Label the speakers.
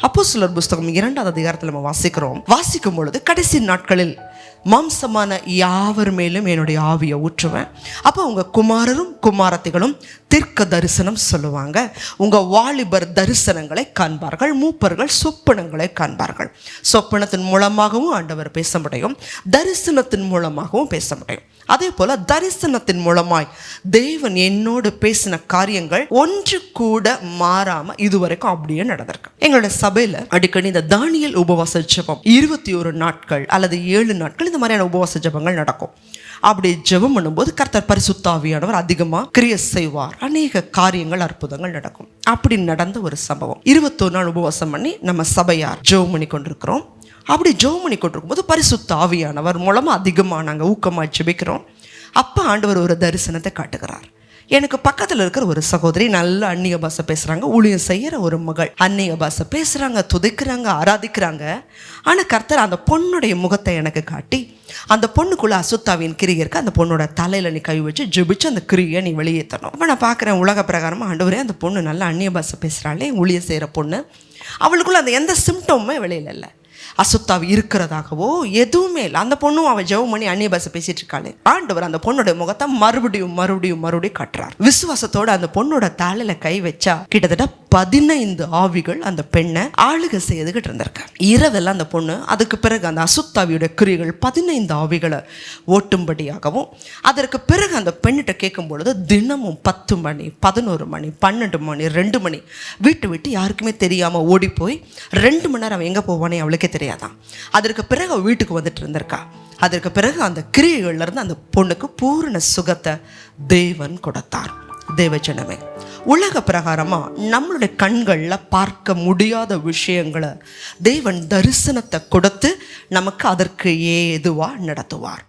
Speaker 1: அப்போஸ்தலர் புஸ்தகம் 2ஆம் அதிகாரத்தில் நம்ம வாசிக்கும் பொழுது, கடைசி நாட்களில் மாம்சமான யாவர் மேலும் என்னுடைய ஆவியை ஊற்றுவேன். அப்போ உங்கள் குமாரரும் குமாரத்திகளும் தீர்க்க தரிசனம் சொல்லுவாங்க. உங்கள் வாலிபர் தரிசனங்களை காண்பார்கள், மூப்பர்கள் சொப்பனங்களை காண்பார்கள். சொப்பனத்தின் மூலமாகவும் ஆண்டவர் பேச முடியும், தரிசனத்தின் மூலமாகவும் பேச முடியும். அதே போல தரிசனத்தின் மூலமாய் தேவன் என்னோடு பேசின காரியங்கள் ஒன்று கூட மாறாம இதுவரைக்கும் அப்படியே நடந்திருக்கு. எங்களோட சபையில அடிக்கடி இந்த தானியேல் உபவாச ஜெபம் 21 நாட்கள் அல்லது 7 நாட்கள் இந்த மாதிரியான உபவாச ஜெபங்கள் நடக்கும். அப்படி ஜெபம் பண்ணும்போது கர்த்தர் பரிசுத்த ஆவியானவர் அதிகமா கிரியை செய்வார். அநேக காரியங்கள், அற்புதங்கள் நடக்கும். அப்படி நடந்த ஒரு சம்பவம். 21 நாள் உபவாசம் பண்ணி நம்ம சபையார் ஜெபம் பண்ணி கொண்டிருக்கிறோம். அப்படி ஜெபம் பண்ணி கொண்டிருக்கும் போது பரிசுத்த ஆவியானவர் மூலமா அதிகமாக நாங்கள் ஊக்கமாக ஜெபிக்கிறோம். அப்போ ஆண்டவர் ஒரு தரிசனத்தை காட்டுகிறார். எனக்கு பக்கத்தில் இருக்கிற ஒரு சகோதரி நல்ல அந்நிய பாஷை பேசுகிறாங்க. ஊழியம் செய்கிற ஒரு மகள் அந்நிய பாஷை பேசுகிறாங்க, துதிக்கிறாங்க, ஆராதிக்கிறாங்க. ஆனால் கர்த்தர் அந்த பொண்ணுடைய முகத்தை எனக்கு காட்டி, அந்த பொண்ணுக்குள்ளே அசுத்தாவின் கிரியை இருக்குது, அந்த பொண்ணோட தலையில் நீ கை வச்சு ஜெபிச்சு அந்த கிரியை நீ வெளியேற்றணும். அப்போ நான் பார்க்குறேன், உலக பிரகாரமாக ஆண்டவரே அந்த பொண்ணு நல்ல அந்நிய பாஷை பேசுகிறாளே, ஊழியம் செய்கிற பொண்ணு, அவளுக்குள்ளே அந்த எந்த சிம்டமுமே வெளியில் இல்லை, அசுத்தாவி இருக்கிறதாகவோ எதுவுமே இல்லை. அந்த பொண்ணும் அவள் ஜெபம் பண்ணி அந்நிய பாஷை பேசிட்டு இருக்காளே. ஆண்டவர் அந்த பொண்ணோட முகத்தை மறுபடியும் காட்டுறார். விசுவாசத்தோட அந்த பொண்ணோட தலையில கை வச்சா கிட்டத்தட்ட 15 ஆவிகள் அந்த பெண்ணை ஆளுகை செய்துகிட்டு இருந்திருக்கு. இரவெல்லாம் அந்த பொண்ணு அதுக்கு பிறகு அந்த அசுத்தாவியோட கிரியைகள் 15 ஆவிகளை ஓட்டும்படியாகவும், அதற்கு பிறகு அந்த பெண்ணிட்ட கேட்கும் பொழுது தினமும் 10 மணி 11 மணி 12 மணி 2 மணி வீட்டு விட்டு யாருக்குமே தெரியாம ஓடி போய் 2 மணி நேரம் அவன் எங்க போவானே அவளுக்கே தெரியாதான். அதற்கு பிறகு அவள் வீட்டுக்கு வந்துட்டு இருந்திருக்கா. அதற்கு பிறகு அந்த கிரியைகள்ல இருந்து அந்த பொண்ணுக்கு பூரண சுகத்தை தேவன் கொடுத்தார். தேவஜனமே, உலக பிரகாரமா நம்மளுடைய கண்கள்ல பார்க்க முடியாத விஷயங்களை தேவன் தரிசனத்தை கொடுத்து நமக்கு அதற்கு ஏதுவா நடத்துவார்.